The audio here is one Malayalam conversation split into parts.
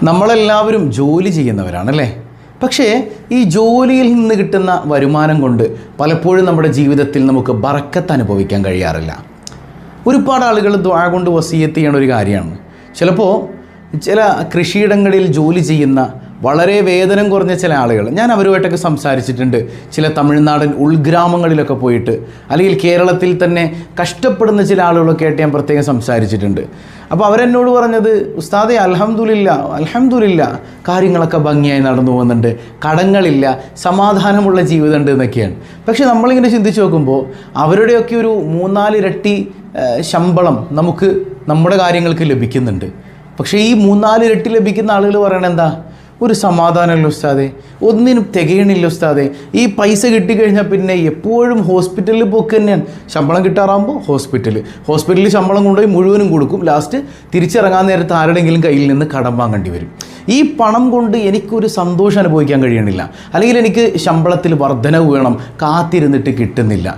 നമ്മളെല്ലാവരും ജോലി ചെയ്യുന്നവരാണല്ലേ. പക്ഷേ ഈ ജോലിയിൽ നിന്ന് കിട്ടുന്ന വരുമാനം കൊണ്ട് പലപ്പോഴും നമ്മുടെ ജീവിതത്തിൽ നമുക്ക് ബറക്കത്ത് അനുഭവിക്കാൻ കഴിയാറില്ല. ഒരുപാട് ആളുകൾ ദുആ കൊണ്ട് വസിയത്ത് ചെയ്യണ ഒരു കാര്യമാണ്. ചിലപ്പോൾ ചില കൃഷിയിടങ്ങളിൽ ജോലി ചെയ്യുന്ന വളരെ വേതനം കുറഞ്ഞ ചില ആളുകൾ, ഞാൻ അവരുമായിട്ടൊക്കെ സംസാരിച്ചിട്ടുണ്ട്. ചില തമിഴ്നാടൻ ഉൾഗ്രാമങ്ങളിലൊക്കെ പോയിട്ട്, അല്ലെങ്കിൽ കേരളത്തിൽ തന്നെ കഷ്ടപ്പെടുന്ന ചില ആളുകളൊക്കെ ആയിട്ട് ഞാൻ പ്രത്യേകം സംസാരിച്ചിട്ടുണ്ട്. അപ്പോൾ അവരെന്നോട് പറഞ്ഞത്, ഉസ്താദേ അൽഹംദുലില്ലാ കാര്യങ്ങളൊക്കെ ഭംഗിയായി നടന്നു പോകുന്നുണ്ട്, കടങ്ങളില്ല, സമാധാനമുള്ള ജീവിതമുണ്ട് എന്നൊക്കെയാണ്. പക്ഷേ നമ്മളിങ്ങനെ ചിന്തിച്ച് നോക്കുമ്പോൾ അവരുടെയൊക്കെ ഒരു 3-4 ഇരട്ടി ശമ്പളം നമുക്ക് നമ്മുടെ കാര്യങ്ങൾക്ക് ലഭിക്കുന്നുണ്ട്. പക്ഷേ ഈ 3-4 ഇരട്ടി ലഭിക്കുന്ന ആളുകൾ പറയണത് എന്താ? ഒരു സമാധാനമില്ല ഉസ്താദേ, ഒന്നിനും തികയണില്ല ഉസ്താദേ, ഈ പൈസ കിട്ടിക്കഴിഞ്ഞാൽ പിന്നെ എപ്പോഴും ഹോസ്പിറ്റലിൽ പോക്ക് തന്നെയാണ്. ശമ്പളം കിട്ടാറാകുമ്പോൾ ഹോസ്പിറ്റലിൽ ശമ്പളം കൊണ്ടുപോയി മുഴുവനും കൊടുക്കും. ലാസ്റ്റ് തിരിച്ചിറങ്ങാൻ നേരത്ത് ആരുടെയെങ്കിലും കയ്യിൽ നിന്ന് കടം വാങ്ങേണ്ടി വരും. ഈ പണം കൊണ്ട് എനിക്കൊരു സന്തോഷം അനുഭവിക്കാൻ കഴിയണില്ല, അല്ലെങ്കിൽ എനിക്ക് ശമ്പളത്തിൽ വർധനവ് വേണം, കാത്തിരുന്നിട്ട് കിട്ടുന്നില്ല.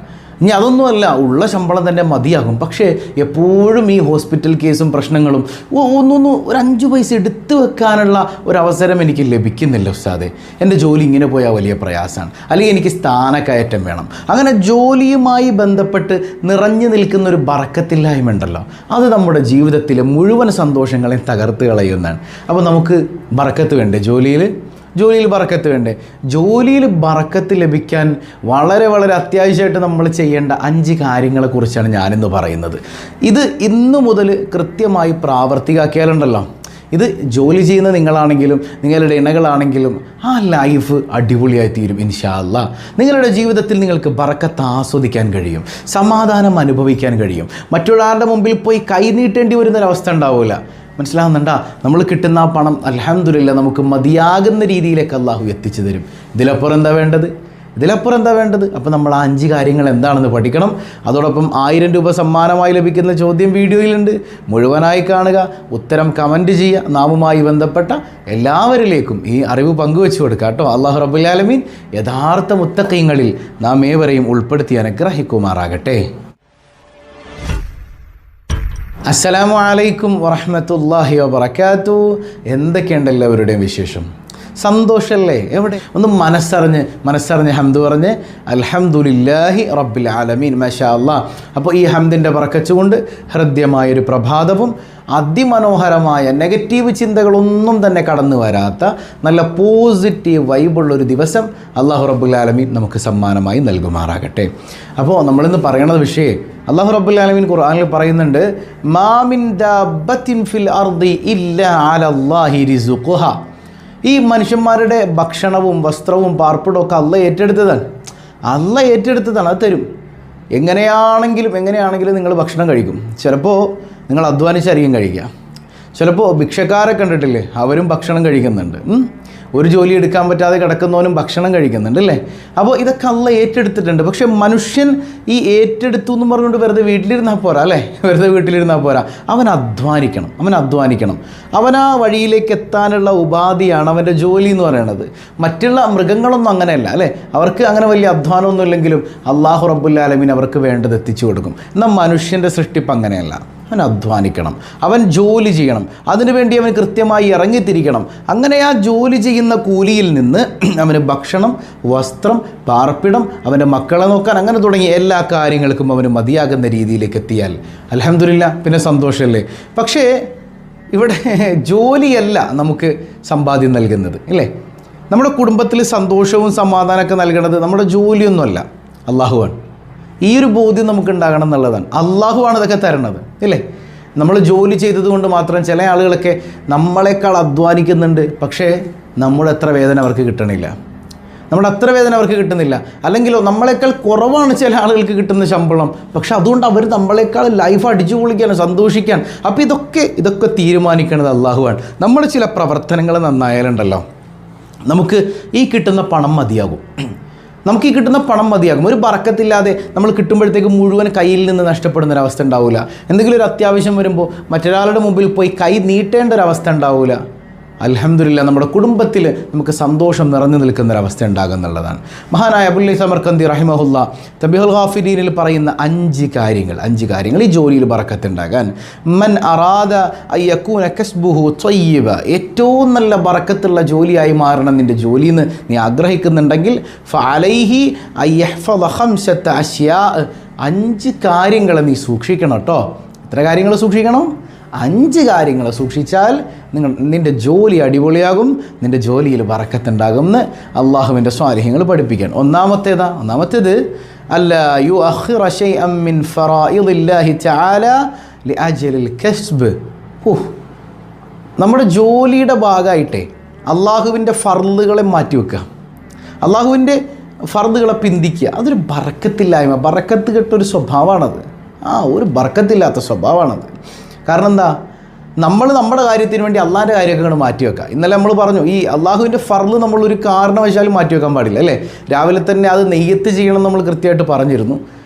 ഇനി അതൊന്നുമല്ല, ഉള്ള ശമ്പളം തന്നെ മതിയാകും. പക്ഷേ എപ്പോഴും ഈ ഹോസ്പിറ്റൽ കേസും പ്രശ്നങ്ങളും ഒരു 5 പൈസ എടുത്തു വെക്കാനുള്ള ഒരവസരം എനിക്ക് ലഭിക്കുന്നില്ല ഉസ്താദേ. എൻ്റെ ജോലി ഇങ്ങനെ പോയാൽ വലിയ പ്രയാസമാണ്, അല്ലെങ്കിൽ എനിക്ക് സ്ഥാനക്കയറ്റം വേണം. അങ്ങനെ ജോലിയുമായി ബന്ധപ്പെട്ട് നിറഞ്ഞു നിൽക്കുന്ന ഒരു ബറക്കത്തില്ലായ്മ ഉണ്ടല്ലോ, അത് നമ്മുടെ ജീവിതത്തിലെ മുഴുവൻ സന്തോഷങ്ങളെയും തകർത്ത് കളയുന്നതാണ്. അപ്പോൾ നമുക്ക് ബറക്കത്ത് വേണ്ടേ? ജോലിയിൽ ബറക്കത്ത് വേണ്ടേ? ജോലിയിൽ ബറക്കത്ത് ലഭിക്കാൻ വളരെ വളരെ അത്യാവശ്യമായിട്ട് നമ്മൾ ചെയ്യേണ്ട 5 കാര്യങ്ങളെക്കുറിച്ചാണ് ഞാനിന്ന് പറയുന്നത്. ഇത് ഇന്നു മുതൽ കൃത്യമായി പ്രാവർത്തികമാക്കിയാലുണ്ടല്ലോ, ഇത് ജോലി ചെയ്യുന്ന നിങ്ങളാണെങ്കിലും നിങ്ങളുടെ ഇണകളാണെങ്കിലും ആ ലൈഫ് അടിപൊളിയായി തീരും ഇൻഷാ അല്ലാഹ്. നിങ്ങളുടെ ജീവിതത്തിൽ നിങ്ങൾക്ക് ബറക്കത്ത് ആസ്വദിക്കാൻ കഴിയും, സമാധാനം അനുഭവിക്കാൻ കഴിയും. മറ്റൊരാളുടെ മുമ്പിൽ പോയി കൈ നീട്ടേണ്ടി വരുന്നൊരവസ്ഥ ഉണ്ടാവില്ല. മനസ്സിലാകുന്നുണ്ടാ? നമ്മൾ കിട്ടുന്ന ആ പണം അൽഹംദുലില്ലാ നമുക്ക് മതിയാകുന്ന രീതിയിലേക്ക് അള്ളാഹു എത്തിച്ചു തരും. ഇതിലപ്പുറം എന്താ വേണ്ടത്? അപ്പോൾ നമ്മൾ ആ 5 കാര്യങ്ങൾ എന്താണെന്ന് പഠിക്കണം. അതോടൊപ്പം 1000 രൂപ സമ്മാനമായി ലഭിക്കുന്ന ചോദ്യം വീഡിയോയിലുണ്ട്, മുഴുവനായി കാണുക, ഉത്തരം കമൻറ്റ് ചെയ്യുക. നാമുമായി ബന്ധപ്പെട്ട എല്ലാവരിലേക്കും ഈ അറിവ് പങ്കുവെച്ചു കൊടുക്കുക കേട്ടോ. അല്ലാഹു റബ്ബുൽ ആലമീൻ യഥാർത്ഥ മുത്തഖീങ്ങളിൽ നാം ഏവരെയും ഉൾപ്പെടുത്തി അനുഗ്രഹിക്കുമാറാകട്ടെ. അസ്സലാമു അലൈക്കും വറഹ്മത്തുള്ളാഹി വബറകാതുഹു. എന്തൊക്കെയുണ്ട് എല്ലാവരുടെയും വിശേഷം? സന്തോഷമല്ലേ? എവിടെ ഒന്ന് മനസ്സറിഞ്ഞ് ഹംദ് പറഞ്ഞ് അൽഹംദുലില്ലാഹി റബ്ബിൽ ആലമീൻ മാഷാ അല്ലാഹ്. അപ്പോൾ ഈ ഹംദിൻ്റെ ബറക്കത്ത് കൊണ്ട് ഹൃദ്യമായൊരു പ്രഭാതവും അതിമനോഹരമായ നെഗറ്റീവ് ചിന്തകളൊന്നും തന്നെ കടന്നു വരാത്ത നല്ല പോസിറ്റീവ് വൈബുള്ളൊരു ദിവസം അല്ലാഹു റബ്ബുൽ ആലമീൻ നമുക്ക് സമ്മാനമായി നൽകുമാറാകട്ടെ. അപ്പോൾ നമ്മളിന്ന് പറയണത് വിഷയം അല്ലാഹു റബ്ബുൽ ആലമീൻ ഖുർആനിൽ പറയുന്നുണ്ട്, മാ മിൻ ദാബത്തിൻ ഫിൽ അർദി ഇല്ലാ അലല്ലാഹി റിസ്ഖുഹാ. ഈ മനുഷ്യന്മാരുടെ ഭക്ഷണവും വസ്ത്രവും പാർപ്പിടവും ഒക്കെ അള്ളാഹ് ഏറ്റെടുത്തതാണ്. അത് തരും. എങ്ങനെയാണെങ്കിലും നിങ്ങൾ ഭക്ഷണം കഴിക്കും. ചിലപ്പോൾ നിങ്ങൾ അധ്വാനിച്ചായിരിക്കും കഴിക്കുക. ചിലപ്പോൾ ഭിക്ഷക്കാരെ കണ്ടിട്ടില്ലേ, അവരും ഭക്ഷണം കഴിക്കുന്നുണ്ട്. ഒരു ജോലി എടുക്കാൻ പറ്റാതെ കിടക്കുന്നവനും ഭക്ഷണം കഴിക്കുന്നുണ്ട് അല്ലേ. അപ്പോൾ ഇതൊക്കെ അള്ളാഹ് ഏറ്റെടുത്തിട്ടുണ്ട്. പക്ഷെ മനുഷ്യൻ ഈ ഏറ്റെടുത്തു എന്ന് പറഞ്ഞുകൊണ്ട് വെറുതെ വീട്ടിലിരുന്നാൽ പോരാ. അവൻ അധ്വാനിക്കണം. അവൻ ആ വഴിയിലേക്ക് എത്താനുള്ള ഉപാധിയാണ് അവൻ്റെ ജോലി എന്ന് പറയുന്നത്. മറ്റുള്ള മൃഗങ്ങളൊന്നും അങ്ങനെയല്ല അല്ലേ. അവർക്ക് അങ്ങനെ വലിയ അധ്വാനമൊന്നും ഇല്ലെങ്കിലും അല്ലാഹു റബ്ബുൽ ആലമീൻ അവർക്ക് വേണ്ടത് എത്തിച്ചു കൊടുക്കും. എന്നാൽ മനുഷ്യൻ്റെ സൃഷ്ടിപ്പ് അങ്ങനെയല്ല. അവൻ അധ്വാനിക്കണം, അവൻ ജോലി ചെയ്യണം, അതിനുവേണ്ടി അവൻ കൃത്യമായി ഇറങ്ങിത്തിരിക്കണം. അങ്ങനെ ആ ജോലി ചെയ്യുന്ന കൂലിയിൽ നിന്ന് അവന് ഭക്ഷണം, വസ്ത്രം, പാർപ്പിടം, അവൻ്റെ മക്കളെ നോക്കാൻ, അങ്ങനെ തുടങ്ങിയ എല്ലാ കാര്യങ്ങൾക്കും അവന് മതിയാകുന്ന രീതിയിലേക്ക് എത്തിയാൽ അൽഹംദുലില്ലാ പിന്നെ സന്തോഷമല്ലേ. പക്ഷേ ഇവിടെ ജോലിയല്ല നമുക്ക് സമ്പാദ്യം നൽകുന്നത് അല്ലേ. നമ്മുടെ കുടുംബത്തിൽ സന്തോഷവും സമാധാനമൊക്കെ നൽകുന്നത് നമ്മുടെ ജോലിയൊന്നുമല്ല, അള്ളാഹുവാണ്. ഈ ഒരു ബോധ്യം നമുക്ക് ഉണ്ടാകണം എന്നുള്ളതാണ്. അള്ളാഹുവാണ് ഇതൊക്കെ തരണത് ഇല്ലേ. നമ്മൾ ജോലി ചെയ്തതുകൊണ്ട് മാത്രം ചില ആളുകളൊക്കെ നമ്മളെക്കാൾ അധ്വാനിക്കുന്നുണ്ട്, പക്ഷേ നമ്മുടെ അത്ര വേദന അവർക്ക് കിട്ടുന്നില്ല. അല്ലെങ്കിലോ നമ്മളെക്കാൾ കുറവാണ് ചില ആളുകൾക്ക് കിട്ടുന്ന ശമ്പളം, പക്ഷെ അതുകൊണ്ട് അവർ നമ്മളെക്കാൾ ലൈഫ് അടിച്ചു പൊളിക്കാൻ, സന്തോഷിക്കാൻ. അപ്പോൾ ഇതൊക്കെ തീരുമാനിക്കുന്നത് അള്ളാഹുവാണ്. നമ്മുടെ ചില പ്രവർത്തനങ്ങൾ നന്നായാലുണ്ടല്ലോ നമുക്ക് ഈ കിട്ടുന്ന പണം മതിയാകും. ഒരു ബറക്കത്തില്ലാതെ നമ്മൾ കിട്ടുമ്പോഴത്തേക്ക് മുഴുവൻ കയ്യിൽ നിന്ന് നഷ്ടപ്പെടുന്നൊരവസ്ഥ ഉണ്ടാവില്ല. എന്തെങ്കിലും ഒരു അത്യാവശ്യം വരുമ്പോൾ മറ്റൊരാളുടെ മുമ്പിൽ പോയി കൈ നീട്ടേണ്ട ഒരവസ്ഥ ഉണ്ടാവില്ല. അൽഹംദുലില്ലാ നമ്മുടെ കുടുംബത്തിൽ നമുക്ക് സന്തോഷം നിറഞ്ഞു നിൽക്കുന്നൊരവസ്ഥ ഉണ്ടാകുന്നുള്ളതാണ്. മഹാനായ അബുൽ സമർക്കന്ദി റഹിമഹുല്ല തബീഹുൽ ഗാഫിരീനിൽ പറയുന്ന 5 കാര്യങ്ങൾ ഈ ജോലിയിൽ ബറക്കത്തുണ്ടാകാൻ. മൻ അറാദ അയ്യക്കൂന കസ്ബുഹു ത്വയ്യിബ, ഏറ്റവും നല്ല ബറക്കത്തുള്ള ജോലിയായി മാറണം നിൻ്റെ ജോലിയെന്ന് നീ ആഗ്രഹിക്കുന്നുണ്ടെങ്കിൽ ഫഅലൈഹി അയ്യഹ്ഫദ 5 അശ്യാ, 5 കാര്യങ്ങൾ നീ സൂക്ഷിക്കണം കേട്ടോ. എത്ര കാര്യങ്ങൾ സൂക്ഷിക്കണം? 5 കാര്യങ്ങൾ സൂക്ഷിച്ചാൽ നിൻ്റെ ജോലി അടിപൊളിയാകും, നിൻ്റെ ജോലിയിൽ ബറക്കത്തുണ്ടാകും എന്ന് അള്ളാഹുവിൻ്റെ സ്വാലിഹ്യങ്ങൾ പഠിപ്പിക്കാൻ. ഒന്നാമത്തേത് അല്ലാ യുഅഖിറ ശൈഅൻ മിൻ ഫറായിദില്ലാഹി തആല ലിഅജ്ലിൽ കസ്ബ്. നമ്മുടെ ജോലിയുടെ ഭാഗമായിട്ടേ അള്ളാഹുവിൻ്റെ ഫർളുകളെ മാറ്റിവെക്കുക, അള്ളാഹുവിൻ്റെ ഫർളുകളെ പിന്തിക്കുക. അതൊരു ബറക്കത്തില്ലായ്മ, ബറക്കത്ത് കെട്ടൊരു സ്വഭാവമാണത്. ഒരു ബറക്കത്തില്ലാത്ത സ്വഭാവമാണത്. കാരണം എന്താ, നമ്മൾ നമ്മുടെ കാര്യത്തിന് വേണ്ടി അള്ളാഹിൻ്റെ കാര്യമൊക്കെ അങ്ങോട്ട് മാറ്റിവെക്കുക. ഇന്നലെ നമ്മൾ പറഞ്ഞു ഈ അള്ളാഹുവിൻ്റെ ഫർള് നമ്മളൊരു കാരണവശാലും മാറ്റിവെക്കാൻ പാടില്ല അല്ലേ. രാവിലെ തന്നെ അത് നെയ്യത്ത് ചെയ്യണം നമ്മൾ കൃത്യമായിട്ട് പറഞ്ഞിരുന്നു.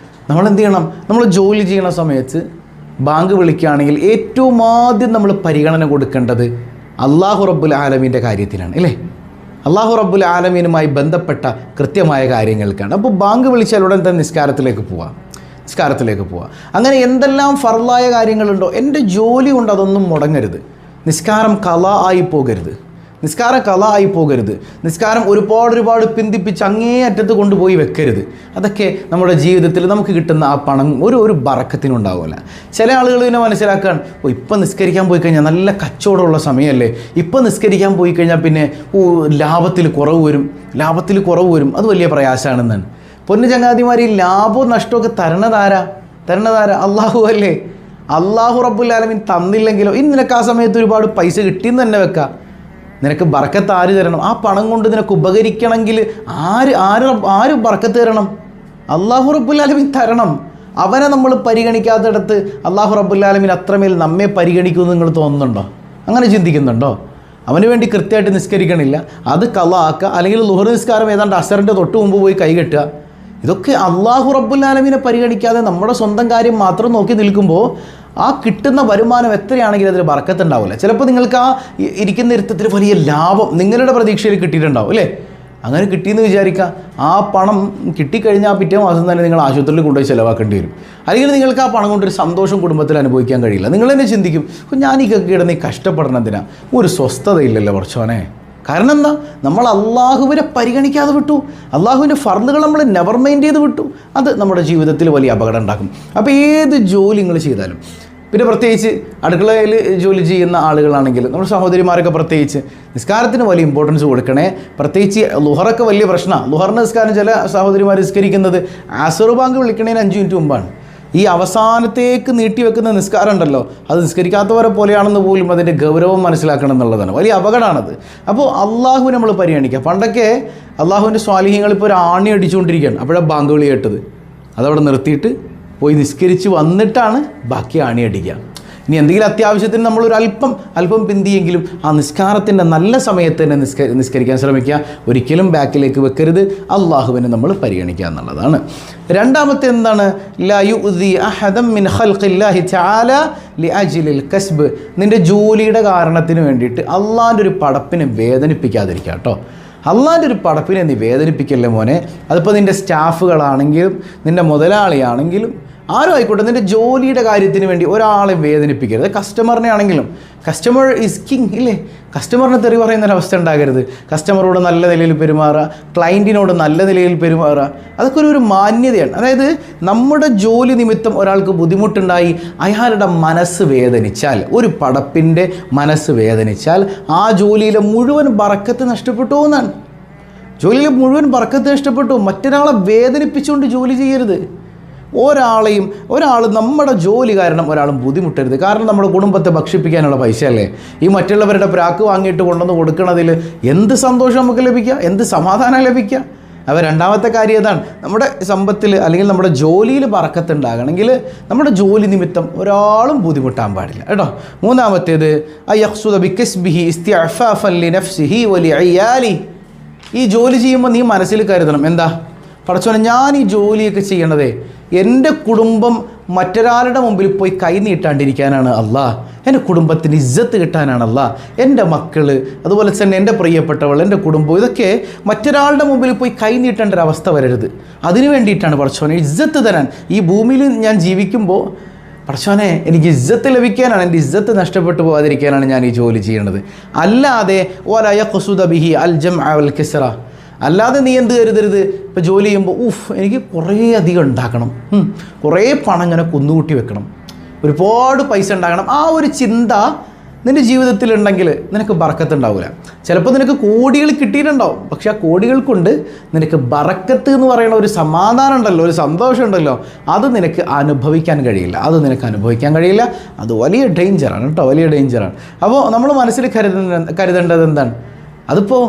നമ്മളെന്ത് ചെയ്യണം, നമ്മൾ ജോലി ചെയ്യണ സമയത്ത് ബാങ്ക് വിളിക്കുകയാണെങ്കിൽ ഏറ്റവും ആദ്യം നമ്മൾ പരിഗണന കൊടുക്കേണ്ടത് അള്ളാഹു റബ്ബുൽ ആലമീൻ്റെ കാര്യത്തിലാണ് അല്ലേ. അള്ളാഹു റബ്ബുൽ ആലമീനുമായി ബന്ധപ്പെട്ട കൃത്യമായ കാര്യങ്ങൾക്കാണ്. അപ്പോൾ ബാങ്ക് വിളിച്ചാൽ ഉടൻ തന്നെ നിസ്കാരത്തിലേക്ക് പോവാം. അങ്ങനെ എന്തെല്ലാം ഫർളായ കാര്യങ്ങളുണ്ടോ എൻ്റെ ജോലി കൊണ്ട് അതൊന്നും മുടങ്ങരുത്. നിസ്കാരം ഖളാ ആയി പോകരുത്. നിസ്കാരം ഒരുപാട് പിന്തിപ്പിച്ച് അങ്ങേ അറ്റത്ത് കൊണ്ടുപോയി വെക്കരുത്. അതൊക്കെ നമ്മുടെ ജീവിതത്തിൽ നമുക്ക് കിട്ടുന്ന ആ പണം ഒരു ബറക്കത്തിനുണ്ടാവില്ല. ചില ആളുകൾ ഇതിനെ മനസ്സിലാക്കാൻ, ഇപ്പം നിസ്കരിക്കാൻ പോയി കഴിഞ്ഞാൽ നല്ല കച്ചവടമുള്ള സമയമല്ലേ, ഇപ്പം നിസ്കരിക്കാൻ പോയി കഴിഞ്ഞാൽ പിന്നെ ലാഭത്തിൽ കുറവ് വരും, അത് വലിയ പ്രയാസമാണെന്നാണ്. പൊന്നു ചങ്ങാതിമാർ, ഈ ലാഭവും നഷ്ടമൊക്കെ തരണതാരാ? അള്ളാഹു അല്ലേ. അള്ളാഹു റബ്ബുൽ ആലമീൻ തന്നില്ലെങ്കിലോ, ഇനി നിനക്ക് ആ സമയത്ത് ഒരുപാട് പൈസ കിട്ടിയെന്ന് തന്നെ വെക്കാം, നിനക്ക് ബറക്കത്ത് ആര് തരണം? ആ പണം കൊണ്ട് നിനക്ക് ഉപകരിക്കണമെങ്കിൽ ആര് ബറക്കത്ത് തരണം? അള്ളാഹു റബ്ബുൽ ആലമീൻ തരണം. അവനെ നമ്മൾ പരിഗണിക്കാത്തിടത്ത് അള്ളാഹു റബ്ബുൽ ആലമീൻ അത്രമേൽ നമ്മെ പരിഗണിക്കുമെന്ന് നിങ്ങൾ തോന്നുന്നുണ്ടോ? അങ്ങനെ ചിന്തിക്കുന്നുണ്ടോ? അവന് വേണ്ടി കൃത്യമായിട്ട് നിസ്കരിക്കണില്ല, അത് ഖളാ ആക്കുക, അല്ലെങ്കിൽ ളുഹർ നിസ്കാരം ഏതാണ്ട് അസറിൻ്റെ തൊട്ട് മുമ്പ് പോയി കൈകെട്ടുക. ഇതൊക്കെ അള്ളാഹു റബ്ബുൽ ആലമീനെ പരിഗണിക്കാതെ നമ്മുടെ സ്വന്തം കാര്യം മാത്രം നോക്കി നിൽക്കുമ്പോൾ ആ കിട്ടുന്ന വരുമാനം എത്രയാണെങ്കിലും അതിൽ ബറക്കത്തുണ്ടാവില്ല. ചിലപ്പോൾ നിങ്ങൾക്ക് ആ ഇരിക്കുന്ന ഇരുത്തത്തിൽ വലിയ ലാഭം നിങ്ങളുടെ പ്രതീക്ഷയിൽ കിട്ടിയിട്ടുണ്ടാവും അല്ലേ. അങ്ങനെ കിട്ടിയെന്ന് വിചാരിക്കുക, ആ പണം കിട്ടിക്കഴിഞ്ഞാൽ പിറ്റേ മാസം തന്നെ നിങ്ങൾ ആശുപത്രിയിൽ കൊണ്ടുപോയി ചിലവാക്കേണ്ടി വരും. അല്ലെങ്കിൽ നിങ്ങൾക്ക് ആ പണം കൊണ്ടൊരു സന്തോഷം കുടുംബത്തിൽ അനുഭവിക്കാൻ കഴിയില്ല. നിങ്ങൾ തന്നെ ചിന്തിക്കും, ഞാൻ ഈ കിടന്ന് കഷ്ടപ്പെടണതിനാ ഒരു സ്വസ്ഥതയില്ലല്ലോ കുറച്ചോനെ. കാരണം എന്താ, നമ്മൾ അള്ളാഹുവിനെ പരിഗണിക്കാതെ വിട്ടു, അള്ളാഹുവിൻ്റെ ഫർളുകൾ നമ്മൾ നെവർ മൈൻഡ് ചെയ്ത് വിട്ടു. അത് നമ്മുടെ ജീവിതത്തിൽ വലിയ അപകടം ഉണ്ടാക്കും. അപ്പോൾ ഏത് ജോലി നിങ്ങൾ ചെയ്താലും, പിന്നെ പ്രത്യേകിച്ച് അടുക്കളയിൽ ജോലി ചെയ്യുന്ന ആളുകളാണെങ്കിൽ നമ്മുടെ സഹോദരിമാരൊക്കെ പ്രത്യേകിച്ച് നിസ്കാരത്തിന് വലിയ ഇമ്പോർട്ടൻസ് കൊടുക്കണേ. പ്രത്യേകിച്ച് ളുഹറൊക്കെ വലിയ പ്രശ്നമാണ്. ളുഹറിൻ്റെ നിസ്കാരം ചില സഹോദരിമാർ നിസ്കരിക്കുന്നത് അസർ ബാങ്ക് വിളിക്കണേന് 5 മിനിറ്റ് മുമ്പാണ്. ഈ അവസാനത്തേക്ക് നീട്ടിവെക്കുന്ന നിസ്കാരം ഉണ്ടല്ലോ, അത് നിസ്കരിക്കാത്തവരെ പോലെയാണെന്ന് പോലും അതിൻ്റെ ഗൗരവം മനസ്സിലാക്കണം എന്നുള്ളതാണ്. വലിയ അപകടമാണത്. അപ്പോൾ അള്ളാഹുവിനെ നമ്മൾ പരിഗണിക്കുക. പണ്ടൊക്കെ അള്ളാഹുവിൻ്റെ സ്വാലിഹ്യങ്ങൾ ഇപ്പോൾ ഒരു ആണി അടിച്ചുകൊണ്ടിരിക്കുകയാണ്, അപ്പോഴാണ് ബാങ്ക് വിളി കേട്ടത്. അതവിടെ നിർത്തിയിട്ട് പോയി നിസ്കരിച്ച് വന്നിട്ടാണ് ബാക്കി ആണി അടിക്കുക. ഇനി എന്തെങ്കിലും അത്യാവശ്യത്തിന് നമ്മളൊരു അല്പം പിന്തിയെങ്കിലും ആ നിസ്കാരത്തിൻ്റെ നല്ല സമയത്ത് തന്നെ നിസ്കരിക്കാൻ ശ്രമിക്കുക. ഒരിക്കലും ബാക്കിലേക്ക് വെക്കരുത്. അള്ളാഹുവിനെ നമ്മൾ പരിഗണിക്കുക എന്നുള്ളതാണ്. രണ്ടാമത്തെ എന്താണ്, ലാ യുഅ്ദി അഹദൻ മിൻ ഖൽഖില്ലാഹി തആല ലിഅജ്ലിൽ കസ്ബ്. നിൻ്റെ ജോലിയുടെ കാരണത്തിന് വേണ്ടിയിട്ട് അള്ളാഹിൻ്റെ ഒരു പടപ്പിനെ വേദനിപ്പിക്കാതിരിക്കുക കേട്ടോ. അള്ളാഹിൻ്റെ ഒരു പടപ്പിനെ നീ വേദനിപ്പിക്കല്ലേ മോനെ. അതിപ്പോൾ നിൻ്റെ സ്റ്റാഫുകളാണെങ്കിലും നിൻ്റെ മുതലാളിയാണെങ്കിലും ആരും ആയിക്കോട്ടെ, നിൻ്റെ ജോലിയുടെ കാര്യത്തിന് വേണ്ടി ഒരാളെ വേദനിപ്പിക്കരുത്. കസ്റ്റമറിനെ ആണെങ്കിലും, കസ്റ്റമർ ഈസ് കിങ് ഇല്ലേ. കസ്റ്റമറിനെ തെറി പറയുന്നൊരവസ്ഥ ഉണ്ടാകരുത്. കസ്റ്റമറോട് നല്ല നിലയിൽ പെരുമാറുക, ക്ലയൻറ്റിനോട് നല്ല നിലയിൽ പെരുമാറുക, അതൊക്കെ ഒരു മാന്യതയാണ്. അതായത് നമ്മുടെ ജോലി നിമിത്തം ഒരാൾക്ക് ബുദ്ധിമുട്ടുണ്ടായി അയാളുടെ മനസ്സ് വേദനിച്ചാൽ, ഒരു പടപ്പിൻ്റെ മനസ്സ് വേദനിച്ചാൽ ആ ജോലിയിലെ മുഴുവൻ ബറക്കത്ത് നഷ്ടപ്പെട്ടു എന്നാണ്. ജോലിയിലെ മുഴുവൻ ബറക്കത്ത് നഷ്ടപ്പെട്ടു. മറ്റൊരാളെ വേദനിപ്പിച്ചുകൊണ്ട് ജോലി ചെയ്യരുത്. ഒരാൾ നമ്മുടെ ജോലി കാരണം ഒരാളും ബുദ്ധിമുട്ടരുത്. കാരണം നമ്മുടെ കുടുംബത്തെ ഭക്ഷിപ്പിക്കാനുള്ള പൈസ അല്ലേ. ഈ മറ്റുള്ളവരുടെ പ്രാക്ക് വാങ്ങിയിട്ട് കൊണ്ടുവന്ന് കൊടുക്കണതിൽ എന്ത് സന്തോഷം നമുക്ക് ലഭിക്കുക, എന്ത് സമാധാനം ലഭിക്കുക. അപ്പോൾ രണ്ടാമത്തെ കാര്യം ഏതാണ്, നമ്മുടെ സമ്പത്തിൽ അല്ലെങ്കിൽ നമ്മുടെ ജോലിയിൽ ബറക്കത്തുണ്ടാകണമെങ്കിൽ നമ്മുടെ ജോലി നിമിത്തം ഒരാളും ബുദ്ധിമുട്ടാൻ പാടില്ല കേട്ടോ. മൂന്നാമത്തേത് അയഖ്സുദ ബികസ്ബിഹി ഇസ്തിഅഫാഫൻ ലിനഫ്സിഹി വലിഅയാലി. ഈ ജോലി ചെയ്യുമ്പോൾ നീ മനസ്സിൽ കരുതണം, എന്താ പടച്ചോനെ, ഞാൻ ഈ ജോലിയൊക്കെ ചെയ്യണതേ എൻ്റെ കുടുംബം മറ്റൊരാളുടെ മുമ്പിൽ പോയി കൈ നീട്ടാണ്ടിരിക്കാനാണ്. അല്ലാ, എൻ്റെ കുടുംബത്തിന് ഇജ്ജത്ത് കിട്ടാനാണല്ല, എൻ്റെ മക്കൾ, അതുപോലെ തന്നെ എൻ്റെ പ്രിയപ്പെട്ടവൾ, എൻ്റെ കുടുംബം, ഇതൊക്കെ മറ്റൊരാളുടെ മുമ്പിൽ പോയി കൈ നീട്ടേണ്ട ഒരവസ്ഥ വരരുത്. അതിനു വേണ്ടിയിട്ടാണ് പടച്ചോനെ ഇജ്ജത്ത് തരാൻ. ഈ ഭൂമിയിൽ ഞാൻ ജീവിക്കുമ്പോൾ പടച്ചോനെ എനിക്ക് ഇജ്ജത്ത് ലഭിക്കാനാണ്, എൻ്റെ ഇജ്ജത്ത് നഷ്ടപ്പെട്ടു പോകാതിരിക്കാനാണ് ഞാൻ ഈ ജോലി ചെയ്യേണ്ടത്. അല്ലാതെ വല യഖ്സുദ ബിഹി അൽ ജംഅ വൽ കസ്റ, അല്ലാതെ നീ എന്ത് കരുതരുത്, ഇപ്പോൾ ജോലി ചെയ്യുമ്പോൾ എനിക്ക് കുറേ അധികം ഉണ്ടാക്കണം, കുറേ പണം ഇങ്ങനെ കുന്നുകൂട്ടി വെക്കണം, ഒരുപാട് പൈസ ഉണ്ടാക്കണം, ആ ഒരു ചിന്ത നിൻ്റെ ജീവിതത്തിലുണ്ടെങ്കിൽ നിനക്ക് ബറക്കത്ത് ഉണ്ടാവില്ല. ചിലപ്പോൾ നിനക്ക് കോടികൾ കിട്ടിയിട്ടുണ്ടാവും, പക്ഷെ ആ കോടികൾ കൊണ്ട് നിനക്ക് ബറക്കത്ത് എന്ന് പറയുന്ന ഒരു സമാധാനം ഉണ്ടല്ലോ, ഒരു സന്തോഷം ഉണ്ടല്ലോ, അത് നിനക്ക് അനുഭവിക്കാൻ കഴിയില്ല. അത് വലിയ ഡേഞ്ചറാണ് കേട്ടോ, വലിയ ഡേഞ്ചറാണ്. അപ്പോൾ നമ്മൾ മനസ്സിൽ കരുതേണ്ടത് എന്താണ്? അതിപ്പോൾ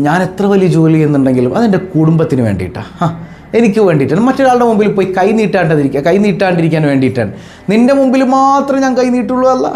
ഞാൻ എത്ര വലിയ ജോലി ചെയ്യുന്നുണ്ടെങ്കിലും അതെൻ്റെ കുടുംബത്തിന് വേണ്ടിയിട്ടാണ്, എനിക്ക് വേണ്ടിയിട്ടാണ്. മറ്റൊരാളുടെ മുമ്പിൽ പോയി കൈ നീട്ടാണ്ടിരിക്കാൻ വേണ്ടിയിട്ടാണ്. നിൻ്റെ മുമ്പിൽ മാത്രം ഞാൻ കൈ നീട്ടുള്ളൂ അല്ല,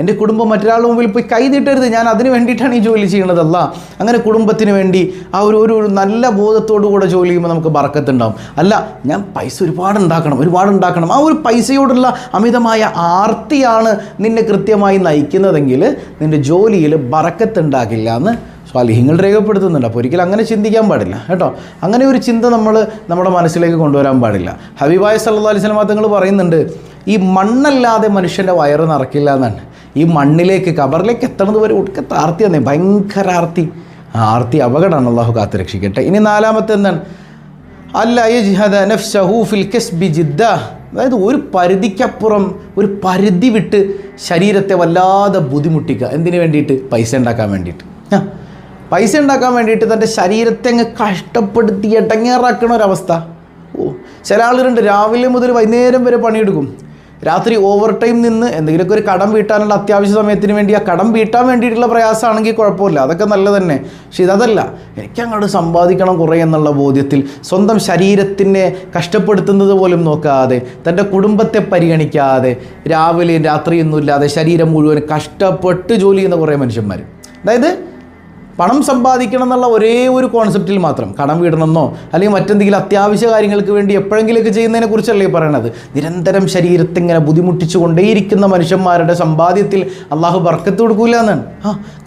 എൻ്റെ കുടുംബം മറ്റൊരാളുടെ മുമ്പിൽ പോയി കൈ നീട്ടരുത്, ഞാൻ അതിന് വേണ്ടിയിട്ടാണ് ഈ ജോലി ചെയ്യുന്നതല്ല. അങ്ങനെ കുടുംബത്തിന് വേണ്ടി ആ ഒരു നല്ല ബോധത്തോടു കൂടെ ജോലി ചെയ്യുമ്പോൾ നമുക്ക് ബറക്കത്തുണ്ടാവും. അല്ല, ഞാൻ പൈസ ഒരുപാട് ഉണ്ടാക്കണം, ആ ഒരു പൈസയോടുള്ള അമിതമായ ആർത്തിയാണ് നിന്നെ കൃത്യമായി നയിക്കുന്നതെങ്കിൽ നിൻ്റെ ജോലിയിൽ ബറക്കത്തുണ്ടാകില്ല എന്ന് സ്വാലിഹ്യങ്ങൾ രേഖപ്പെടുത്തുന്നുണ്ട്. അപ്പോൾ ഒരിക്കലും അങ്ങനെ ചിന്തിക്കാൻ പാടില്ല കേട്ടോ. അങ്ങനെ ഒരു ചിന്ത നമ്മുടെ മനസ്സിലേക്ക് കൊണ്ടുവരാൻ പാടില്ല. ഹബീബായ സല്ലല്ലാഹു അലൈഹി വസല്ലം തങ്ങൾ പറയുന്നുണ്ട്, ഈ മണ്ണല്ലാതെ മനുഷ്യൻ്റെ വയറ് നിറക്കില്ല എന്നാണ്. ഈ മണ്ണിലേക്ക് ഖബറിലേക്ക് എത്തണത് വരെ ഒടുക്കത്തെ ആർത്തി തന്നെ, ഭയങ്കര ആർത്തി അപകടമാണ്. അള്ളാഹു കാത്ത് രക്ഷിക്കട്ടെ. ഇനി നാലാമത്തെ എന്താണ്? അല്ല യജ്ഹദ നഫ്സഹു ഫിൽ കസ്ബി ജിദ്ദ, അതായത് ഒരു പരിധിക്കപ്പുറം, ഒരു പരിധി വിട്ട് ശരീരത്തെ വല്ലാതെ ബുദ്ധിമുട്ടിക്കുക. എന്തിനു വേണ്ടിയിട്ട്? പൈസ ഉണ്ടാക്കാൻ വേണ്ടിയിട്ട് തൻ്റെ ശരീരത്തെ അങ്ങ് കഷ്ടപ്പെടുത്തി എടങ്ങേറാക്കണ ഒരവസ്ഥ. ചില ആളുകളുണ്ട് രാവിലെ മുതൽ വൈകുന്നേരം വരെ പണിയെടുക്കും, രാത്രി ഓവർ ടൈം നിന്ന് എന്തെങ്കിലുമൊക്കെ ഒരു കടം വീട്ടാനുള്ള അത്യാവശ്യ സമയത്തിന് വേണ്ടി, ആ കടം വീട്ടാൻ വേണ്ടിയിട്ടുള്ള പ്രയാസമാണെങ്കിൽ കുഴപ്പമില്ല, അതൊക്കെ നല്ല തന്നെ. പക്ഷെ ഇതല്ല, എനിക്കങ്ങോട്ട് സമ്പാദിക്കണം കുറേ എന്നുള്ള ബോധ്യത്തിൽ സ്വന്തം ശരീരത്തിനെ കഷ്ടപ്പെടുത്തുന്നത് പോലും നോക്കാതെ, തൻ്റെ കുടുംബത്തെ പരിഗണിക്കാതെ, രാവിലെയും രാത്രിയൊന്നുമില്ലാതെ ശരീരം മുഴുവൻ കഷ്ടപ്പെട്ട് ജോലി ചെയ്യുന്ന കുറേ മനുഷ്യന്മാർ. അതായത് പണം സമ്പാദിക്കണം എന്നുള്ള ഒരേ ഒരു കോൺസെപ്റ്റിൽ മാത്രം, കടം വീടണമെന്നോ അല്ലെങ്കിൽ മറ്റെന്തെങ്കിലും അത്യാവശ്യ കാര്യങ്ങൾക്ക് വേണ്ടി എപ്പോഴെങ്കിലുമൊക്കെ ചെയ്യുന്നതിനെ കുറിച്ചല്ലേ ഈ പറയണത്. നിരന്തരം ശരീരത്തെ ഇങ്ങനെ ബുദ്ധിമുട്ടിച്ചു കൊണ്ടേയിരിക്കുന്ന മനുഷ്യന്മാരുടെ സമ്പാദ്യത്തിൽ അള്ളാഹു ബർക്കത്ത് കൊടുക്കൂല എന്നാണ്.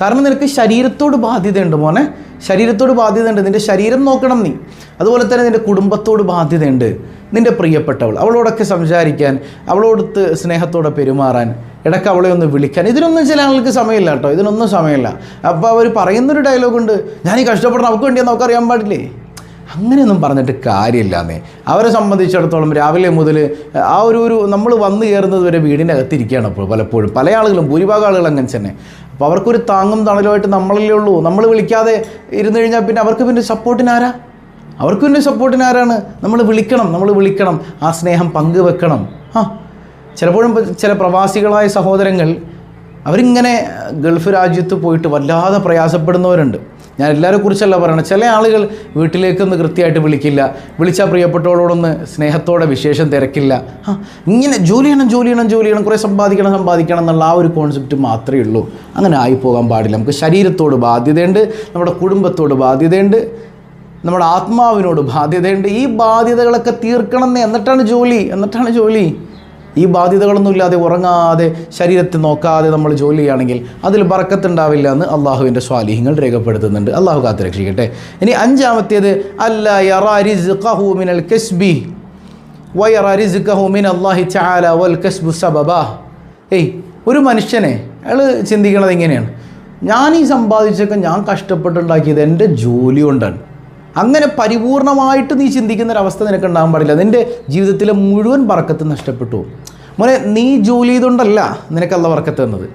കാരണം നിനക്ക് ശരീരത്തോട് ബാധ്യതയുണ്ട് മോനെ, ശരീരത്തോട് ബാധ്യതയുണ്ട്. നിൻ്റെ ശരീരം നോക്കണം നീ. അതുപോലെ തന്നെ നിൻ്റെ കുടുംബത്തോട് ബാധ്യതയുണ്ട്. നിൻ്റെ പ്രിയപ്പെട്ടവൾ, അവളോടൊക്കെ സംസാരിക്കാൻ, അവളോടൊത്ത് സ്നേഹത്തോടെ പെരുമാറാൻ, ഇടയ്ക്ക് അവളെ ഒന്ന് വിളിക്കാൻ, ഇതിനൊന്നും ചില ആൾക്ക് സമയമില്ല കേട്ടോ, ഇതിനൊന്നും സമയമില്ല. അപ്പോൾ അവർ പറയുന്നൊരു ഡയലോഗുണ്ട്, ഞാൻ ഈ കഷ്ടപ്പെടണം, അവൾക്ക് വേണ്ടിയാൽ നമുക്കറിയാൻ പാടില്ലേ. അങ്ങനെയൊന്നും പറഞ്ഞിട്ട് കാര്യമില്ലാന്നേ. അവരെ സംബന്ധിച്ചിടത്തോളം രാവിലെ മുതൽ ആ ഒരു നമ്മൾ വന്നു കയറുന്നത് വരെ വീടിൻ്റെ അകത്തിരിക്കുകയാണ്. അപ്പോൾ പലപ്പോഴും പല ആളുകളും, ഭൂരിഭാഗം ആളുകൾ അങ്ങനെ തന്നെ. അപ്പോൾ അവർക്കൊരു താങ്ങും തണലുമായിട്ട് നമ്മളല്ലേ ഉള്ളൂ. നമ്മൾ വിളിക്കാതെ ഇരുന്ന് കഴിഞ്ഞാൽ പിന്നെ അവർക്ക് പിന്നെ സപ്പോർട്ടിനാരാണ്? നമ്മൾ വിളിക്കണം, ആ സ്നേഹം പങ്കുവെക്കണം. ചിലപ്പോഴും ചില പ്രവാസികളായ സഹോദരങ്ങൾ അവരിങ്ങനെ ഗൾഫ് രാജ്യത്ത് പോയിട്ട് വല്ലാതെ പ്രയാസപ്പെടുന്നവരുണ്ട്. ഞാൻ എല്ലാവരെ കുറിച്ചല്ല പറയണം. ചില ആളുകൾ വീട്ടിലേക്കൊന്ന് കൃത്യമായിട്ട് വിളിച്ചാൽ പ്രിയപ്പെട്ടവളോടൊന്ന് സ്നേഹത്തോടെ വിശേഷം തിരക്കില്ല. ഇങ്ങനെ ജോലി ചെയ്യണം, കുറേ സമ്പാദിക്കണം എന്നുള്ള ആ ഒരു കോൺസെപ്റ്റ് മാത്രമേ ഉള്ളൂ. അങ്ങനെ ആയിപ്പോകാൻ പാടില്ല. നമുക്ക് ശരീരത്തോട് ബാധ്യതയുണ്ട്, നമ്മുടെ കുടുംബത്തോട് ബാധ്യതയുണ്ട്, നമ്മുടെ ആത്മാവിനോട് ബാധ്യതയുണ്ട്. ഈ ബാധ്യതകളൊക്കെ തീർക്കണം എന്നിട്ടാണ് ജോലി. ഈ ബാധ്യതകളൊന്നും ഇല്ലാതെ, ഉറങ്ങാതെ, ശരീരത്തെ നോക്കാതെ നമ്മൾ ജോലി ചെയ്യുകയാണെങ്കിൽ അതിൽ ബറക്കത്തുണ്ടാവില്ല എന്ന് അള്ളാഹുവിൻ്റെ സ്വാലിഹ്യങ്ങൾ രേഖപ്പെടുത്തുന്നുണ്ട്. അള്ളാഹു കാത്ത് രക്ഷിക്കട്ടെ. ഇനി അഞ്ചാമത്തേത്, അല്ലാ യറാ റിസ്ഖഹു മിനൽ കസ്ബി വയറാ റിസ്ഖഹു മിനല്ലാഹി തആല വൽ കസ്ബു സബബാ. ഒരു മനുഷ്യനെ അയാൾ ചിന്തിക്കണത് എങ്ങനെയാണ്? ഞാൻ ഈ സമ്പാദിച്ചൊക്കെ ഞാൻ കഷ്ടപ്പെട്ടുണ്ടാക്കിയത് എൻ്റെ ജോലി കൊണ്ടാണ്. അങ്ങനെ പരിപൂർണമായിട്ട് നീ ചിന്തിക്കുന്നൊരവസ്ഥ നിനക്ക് ഉണ്ടാകാൻ പാടില്ല. നിൻ്റെ ജീവിതത്തിലെ മുഴുവൻ ബറക്കത്ത് നഷ്ടപ്പെട്ടു. മോനെ, നീ ജോലി ചെയ്തുകൊണ്ടല്ല നിനക്കല്ല ബറക്കത്ത് തന്നത്.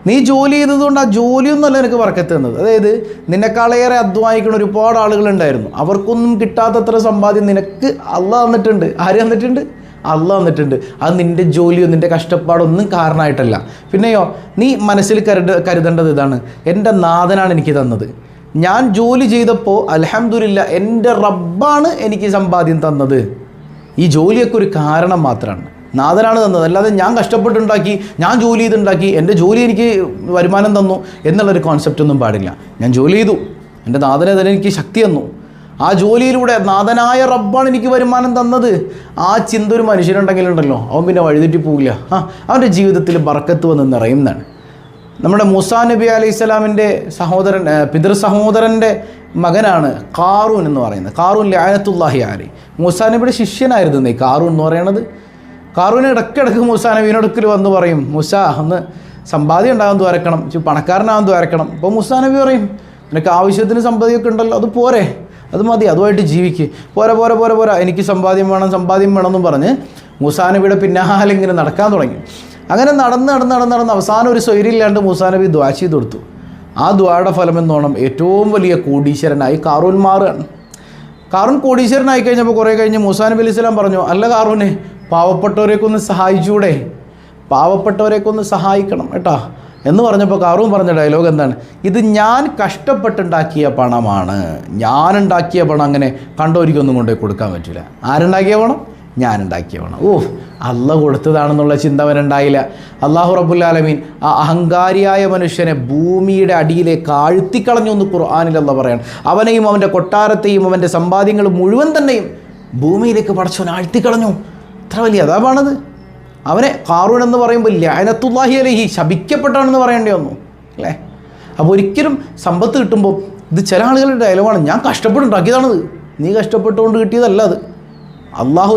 നീ ജോലി ചെയ്തതുകൊണ്ട് ആ ജോലിയൊന്നുമല്ല നിനക്ക് ബറക്കത്ത് തന്നത്. അതായത് നിന്നെക്കാളേറെ അധ്വാനിക്കുന്ന ഒരുപാട് ആളുകളുണ്ടായിരുന്നു. അവർക്കൊന്നും കിട്ടാത്തത്ര സമ്പാദ്യം നിനക്ക് അള്ളാഹ് തന്നിട്ടുണ്ട്. ആര് തന്നിട്ടുണ്ട്? അള്ളാഹ് തന്നിട്ടുണ്ട്. അത് നിൻ്റെ ജോലിയോ നിൻ്റെ കാരണമായിട്ടല്ല. കാരണമായിട്ടല്ല. പിന്നെയോ, നീ മനസ്സിൽ കരുതേണ്ടത് ഇതാണ്, എൻ്റെ നാഥനാണ് എനിക്ക് തന്നത്. ഞാൻ ജോലി ചെയ്തപ്പോൾ അൽഹംദുലില്ലാ എൻ്റെ റബ്ബാണ് എനിക്ക് സമ്പാദ്യം തന്നത്. ഈ ജോലിയൊക്കെ ഒരു കാരണം മാത്രമാണ്, നാഥനാണ് തന്നത്. അല്ലാതെ ഞാൻ കഷ്ടപ്പെട്ടുണ്ടാക്കി, ഞാൻ ജോലി ചെയ്തുണ്ടാക്കി, എൻ്റെ ജോലി എനിക്ക് വരുമാനം തന്നു എന്നുള്ളൊരു കോൺസെപ്റ്റ് ഒന്നും പാടില്ല. ഞാൻ ജോലി ചെയ്തു, എൻ്റെ നാഥനെ തന്നെ എനിക്ക് ശക്തി തന്നു. ആ ജോലിയിലൂടെ നാഥനായ റബ്ബാണ് എനിക്ക് വരുമാനം തന്നത്. ആ ചിന്ത ഒരു മനുഷ്യനുണ്ടെങ്കിലുണ്ടല്ലോ, അവൻ പിന്നെ വഴിതെറ്റി പോവില്ല. അവൻ്റെ ജീവിതത്തിൽ ബർക്കത്ത് വന്ന് നിറയുന്നതാണ്. നമ്മുടെ മൂസാ നബി അലൈഹി സ്വലാമിൻ്റെ സഹോദരൻ, പിതൃ സഹോദരൻ്റെ മകനാണ് കാറൂൻ എന്ന് പറയുന്നത്. കാറൂൻ ലഅനത്തുല്ലാഹി അലൈഹി, മൂസാ നബിയുടെ ശിഷ്യനായിരുന്നു ഈ കാറൂൻ എന്ന് പറയുന്നത്. കാറൂന് ഇടയ്ക്കിടയ്ക്ക് മൂസാ നബീനടുക്കൽ വന്ന് പറയും, മൂസ ഒന്ന് സമ്പാദ്യം ഉണ്ടാകാൻ ദ്വാരക്കണം, പണക്കാരനാകാൻ ദ്വാരക്കണം. അപ്പോൾ മൂസാ നബി പറയും, നിനക്ക് ആവശ്യത്തിന് സമ്പാദ്യമൊക്കെ ഉണ്ടല്ലോ, അത് പോരെ, അത് മതി, അതുമായിട്ട് ജീവിക്ക്. പോരാ, എനിക്ക് സമ്പാദ്യം വേണമെന്നും പറഞ്ഞ് മൂസാ നബിയുടെ പിന്നാലെ ഇങ്ങനെ നടക്കാൻ തുടങ്ങി. അങ്ങനെ നടന്ന് അവസാനം ഒരു സ്വൈര്യമില്ലാണ്ട് മൂസാ നബി ദുആ ചെയ്ത് കൊടുത്തു. ആ ദുആയുടെ ഫലം എന്നോണം ഏറ്റവും വലിയ കോടീശ്വരനായി കാറൂൻ മാറുകയാണ്. കാറൂൻ കോടീശ്വരനായി കഴിഞ്ഞപ്പോൾ കുറേ കഴിഞ്ഞ് മൂസാ നബി അലൈഹി സ്വലാം പറഞ്ഞു, അല്ല കാറൂനെ, പാവപ്പെട്ടവരെയൊക്കെ ഒന്ന് സഹായിച്ചൂടെ, പാവപ്പെട്ടവരെയൊക്കെ ഒന്ന് സഹായിക്കണം കേട്ടോ എന്ന് പറഞ്ഞപ്പോൾ കാറൂൻ പറഞ്ഞ ഡയലോഗ് എന്താണ്? ഇത് ഞാൻ കഷ്ടപ്പെട്ടുണ്ടാക്കിയ പണമാണ്, ഞാനുണ്ടാക്കിയ പണം അങ്ങനെ കണ്ടോരിക്കൊന്നും കൊണ്ടുപോയി കൊടുക്കാൻ പറ്റില്ല. ആരുണ്ടാക്കിയ പണം? ഞാനുണ്ടാക്കിയ പണം. അള്ളാഹ് കൊടുത്തതാണെന്നുള്ള ചിന്ത അവനുണ്ടായില്ല. അള്ളാഹു റബ്ബുൽ ആലമീൻ ആ അഹങ്കാരിയായ മനുഷ്യനെ ഭൂമിയുടെ അടിയിലേക്ക് ആഴ്ത്തിക്കളഞ്ഞു എന്ന് ഖുർആനിൽ അള്ളാഹ് പറയാണ്. അവനെയും അവൻ്റെ കൊട്ടാരത്തെയും അവൻ്റെ സമ്പാദ്യങ്ങൾ മുഴുവൻ തന്നെയും ഭൂമിയിലേക്ക് പടച്ചവൻ ആഴ്ത്തിക്കളഞ്ഞു. എത്ര വലിയ അതാപാണത്. അവനെ കാറൂൻ എന്ന് പറയുമ്പോൾ ലഅനത്തുല്ലാഹി അലൈഹി, ശപിക്കപ്പെട്ടാണെന്ന് പറയേണ്ടി വന്നു അല്ലേ. അപ്പോൾ ഒരിക്കലും സമ്പത്ത് കിട്ടുമ്പോൾ ഇത് ചില ആളുകളുടെ ഡയലോഗാണ്, ഞാൻ കഷ്ടപ്പെട്ടുണ്ടാക്കിയതാണത്, നീ കഷ്ടപ്പെട്ടുകൊണ്ട് കിട്ടിയതല്ല, അത് അള്ളാഹു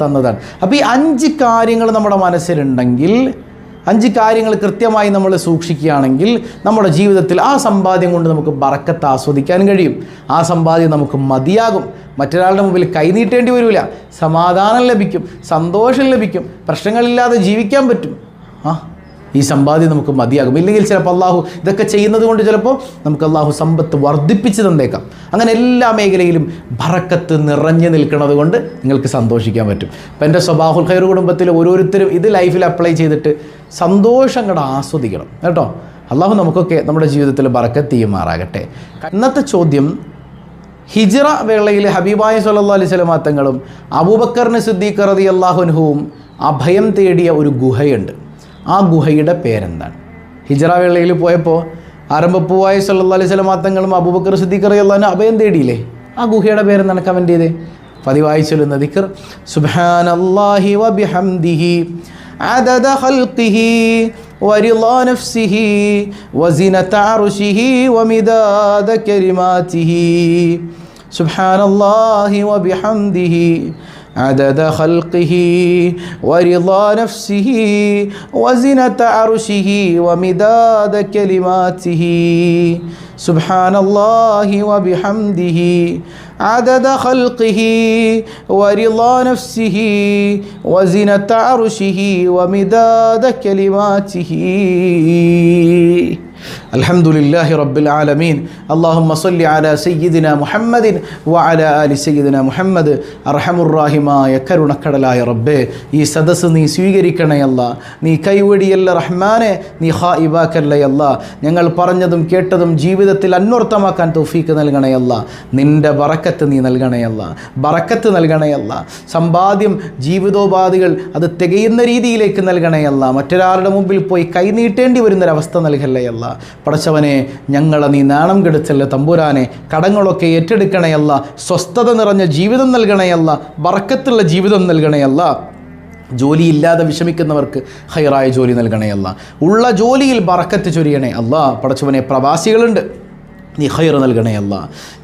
തന്നതാണ്. അപ്പോൾ ഈ 5 കാര്യങ്ങൾ നമ്മുടെ മനസ്സിലുണ്ടെങ്കിൽ, 5 കാര്യങ്ങൾ കൃത്യമായി നമ്മൾ സൂക്ഷിക്കുകയാണെങ്കിൽ നമ്മുടെ ജീവിതത്തിൽ ആ സമ്പാദ്യം കൊണ്ട് നമുക്ക് ബറക്കത്ത് ആസ്വദിക്കാൻ കഴിയും. ആ സമ്പാദ്യം നമുക്ക് മതിയാകും. മറ്റൊരാളുടെ മുമ്പിൽ കൈനീട്ടേണ്ടി വരില്ല. സമാധാനം ലഭിക്കും, സന്തോഷം ലഭിക്കും, പ്രശ്നങ്ങളില്ലാതെ ജീവിക്കാൻ പറ്റും. ഈ സമ്പാദ്യം നമുക്ക് മതിയാകും. ഇല്ലെങ്കിൽ ചിലപ്പോൾ അള്ളാഹു ഇതൊക്കെ ചെയ്യുന്നത് കൊണ്ട് ചിലപ്പോൾ നമുക്ക് അള്ളാഹു സമ്പത്ത് വർദ്ധിപ്പിച്ച് തന്നേക്കാം. അങ്ങനെ എല്ലാ മേഖലയിലും ബറക്കത്ത് നിറഞ്ഞു നിൽക്കുന്നത് കൊണ്ട് നിങ്ങൾക്ക് സന്തോഷിക്കാൻ പറ്റും. അപ്പം എൻ്റെ സ്വബാഹുൽ ഖൈർ കുടുംബത്തിൽ ഓരോരുത്തരും ഇത് ലൈഫിൽ അപ്ലൈ ചെയ്തിട്ട് സന്തോഷം ആസ്വദിക്കണം കേട്ടോ. അള്ളാഹു നമുക്കൊക്കെ നമ്മുടെ ജീവിതത്തിൽ ബറക്കത്ത് ചെയ്യുമാറാകട്ടെ. ഇന്നത്തെ ചോദ്യം, ഹിജ്റ വേളയിൽ ഹബീബായ സ്വല്ലല്ലാഹു അലൈഹി വസല്ലം തങ്ങളും അബൂബക്കറിന് സിദ്ദീഖ് റളിയല്ലാഹു അൻഹുവും അഭയം തേടിയ ഒരു ഗുഹയുണ്ട്. ആ ഗുഹയുടെ പേരെന്താണ്? ഹിജ്റ വേളയിൽ പോയപ്പോൾ ആരംഭപ്പൂവായ സ്വല്ലല്ലാഹു അലൈഹി വസല്ലം തങ്ങളും അബൂബക്കർ സിദ്ദീഖ് റളിയല്ലാഹു അൻഹു അഭയം തേടിയില്ലേ? ആ ഗുഹയുടെ പേരെന്താണ്? കമൻറ്റ് ചെയ്തേ. പതിവായി ചൊല്ലുന്ന ദിക്ർ സുബ്ഹാനല്ലാഹി വബിഹംദിഹി അദദ ഖൽഖിഹി വറിളാ നഫ്സിഹി വസിനത അർശിഹി വമിദാദ കലിമാതിഹി. സുബ്ഹാനല്ലാഹി വബിഹംദിഹി عدد خلقه ورضا نفسه وزنة عرشه ومداد كلماته. سبحان الله وبحمده عدد خلقه ورضا نفسه وزنة عرشه ومداد كلماته. الحمد لله رب العالمين. اللهم صل على سيدنا محمد وعلى آل سيدنا محمد. അർഹമുറാഹിമായ കരുണക്കടലായ റബ്ബേ, ഈ സദസ്സ് നീ സ്വീകരിക്കണയല്ല, നീ കൈവടിയല്ല റഹ്മാനെ, നീ ഖായിബാക്കല്ലയല്ല. ഞങ്ങൾ പറഞ്ഞതും കേട്ടതും ജീവിതത്തിൽ അന്വർത്ഥമാക്കാൻ തൗഫീക്ക് നൽകണയല്ല. നിൻ്റെ ബറക്കത്ത് നീ നൽകണയല്ല, ബറക്കത്ത് നൽകണയല്ല. സമ്പാദ്യം, ജീവിതോപാധികൾ അത് തികയുന്ന രീതിയിലേക്ക് നൽകണയല്ല. മറ്റൊരാളുടെ മുമ്പിൽ പോയി കൈനീട്ടേണ്ടി വരുന്നൊരവസ്ഥ നൽകല്ലയല്ല. പടച്ചവനെ, ഞങ്ങളെ നീ നാണം കെടുത്തല്ല തമ്പുരാനെ. കടങ്ങളൊക്കെ ഏറ്റെടുക്കണയല്ല. സ്വസ്ഥത നിറഞ്ഞ ജീവിതം നൽകണയല്ല, ബറക്കത്തുള്ള ജീവിതം നൽകണയല്ല. ജോലിയില്ലാതെ വിഷമിക്കുന്നവർക്ക് ഹൈറായ ജോലി നൽകണയല്ല. ഉള്ള ജോലിയിൽ ബറക്കത്ത് ചൊരിയണേ അല്ലാ. പടച്ചവനെ, പ്രവാസികളുണ്ട്, നീ ഖൈർ നൽകണയല്ല.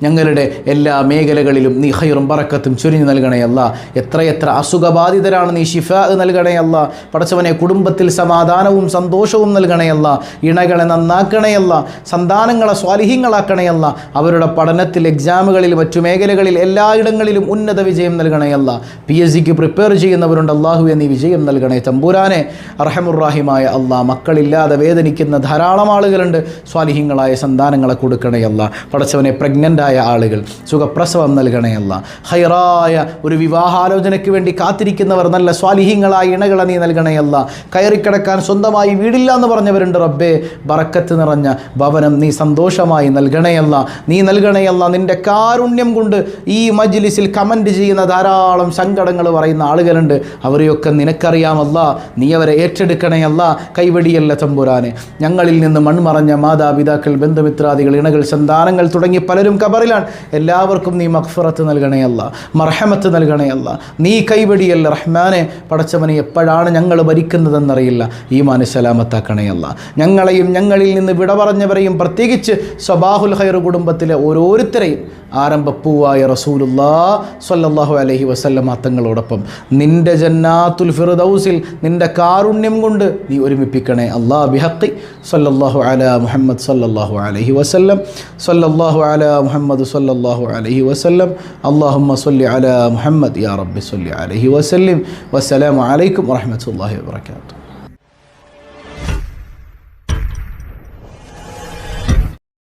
ഞങ്ങളുടെ എല്ലാ മേഖലകളിലും നീ ഖൈറും ബറക്കത്തും ചൊരിഞ്ഞു നൽകണയല്ല. എത്രയെത്ര അസുഖബാധിതരാണ്, നീ ശിഫാ നൽകണയല്ല. പടച്ചവനെ, കുടുംബത്തിൽ സമാധാനവും സന്തോഷവും നൽകണയല്ല. ഇണകളെ നന്നാക്കണയല്ല, സന്താനങ്ങളെ സ്വാലിഹീങ്ങളാക്കണയല്ല. അവരുടെ പഠനത്തിൽ, എക്സാമുകളിൽ, മറ്റു മേഖലകളിൽ എല്ലായിടങ്ങളിലും ഉന്നത വിജയം നൽകണയല്ല. PSCക്ക് പ്രിപ്പയർ ചെയ്യുന്നവരുണ്ട്, അള്ളാഹുവെ നീ വിജയം നൽകണേ തമ്പുരാനെ. അർഹമുറാഹിമായ അള്ളാഹ്, മക്കളില്ലാതെ വേദനിക്കുന്ന ധാരാളം ആളുകളുണ്ട്, സ്വാലിഹീങ്ങളായ സന്താനങ്ങളെ കൊടുക്കണേ അല്ലാ. പടച്ചവനെ, പ്രഗ്നൻ്റായ ആളുകൾ സുഖപ്രസവം നൽകണയല്ല. ഹൈറായ ഒരു വിവാഹാലോചനയ്ക്ക് വേണ്ടി കാത്തിരിക്കുന്നവർ, നല്ല സ്വാലിഹീങ്ങളായ ഇണകളെ നീ നൽകണയല്ല. കയറിക്കിടക്കാൻ സ്വന്തമായി വീടില്ല എന്ന് പറഞ്ഞവരുണ്ട് റബ്ബേ, ബറക്കത്ത് നിറഞ്ഞ ഭവനം നീ സന്തോഷമായി നൽകണയല്ല, നീ നൽകണയല്ല. നിൻ്റെ കാരുണ്യം കൊണ്ട് ഈ മജ്ലിസിൽ കമൻറ്റ് ചെയ്യുന്ന ധാരാളം സങ്കടങ്ങൾ പറയുന്ന ആളുകളുണ്ട്, അവരെയൊക്കെ നിനക്കറിയാമല്ല, നീ അവരെ ഏറ്റെടുക്കണയല്ല. കൈവടിയല്ല തമ്പുരാനെ. ഞങ്ങളിൽ നിന്ന് മൺമറഞ്ഞ മാതാപിതാക്കൾ, ബന്ധുമിത്രാദികൾ, ഇണകൾ, സന്താനങ്ങൾ തുടങ്ങി പലരും ഖബറിലാണ്. എല്ലാവർക്കും നീ മഗ്ഫിറത്ത് നൽകണേ അല്ലാ, മർഹമത്ത് നൽകണേ അല്ലാ. നീ കൈവടിയല്ല റഹ്മാനെ. പടച്ചവനെ എപ്പോഴാണ് ഞങ്ങൾ മരിക്കുന്നതെന്നറിയില്ല, ഈമാൻ സലാമത്താക്കണേ അല്ലാ. ഞങ്ങളെയും ഞങ്ങളിൽ നിന്ന് വിട പറഞ്ഞവരെയും പ്രത്യേകിച്ച് സ്വബാഹുൽ ഖൈർ കുടുംബത്തിലെ ഓരോരുത്തരെയും ആരംഭപ്പൂവായ റസൂലുള്ളാഹി സ്വല്ലല്ലാഹു അലൈഹി വസല്ലം തങ്ങളോടൊപ്പം നിൻ്റെ ജന്നാത്തുൽ ഫിർദൗസിൽ നിൻ്റെ കാരുണ്യം കൊണ്ട് നീ ഒരുമിപ്പിക്കണേ അല്ലാ. ബിഹഖി സ്വല്ലല്ലാഹു അലാ മുഹമ്മദ് സ്വല്ലല്ലാഹു അലൈഹി വസല്ലം, സ്വല്ലല്ലാഹു അലാ മുഹമ്മദ് സ്വല്ലല്ലാഹു അലൈഹി വസല്ലം. അല്ലാഹുമ്മ സ്വല്ലി അലാ മുഹമ്മദ് യാ റബ്ബി സ്വല്ലി അലൈഹി വസല്ലം. വസ്സലാമു അലൈക്കും വറഹ്മത്തുള്ളാഹി വബറകാതുഹു.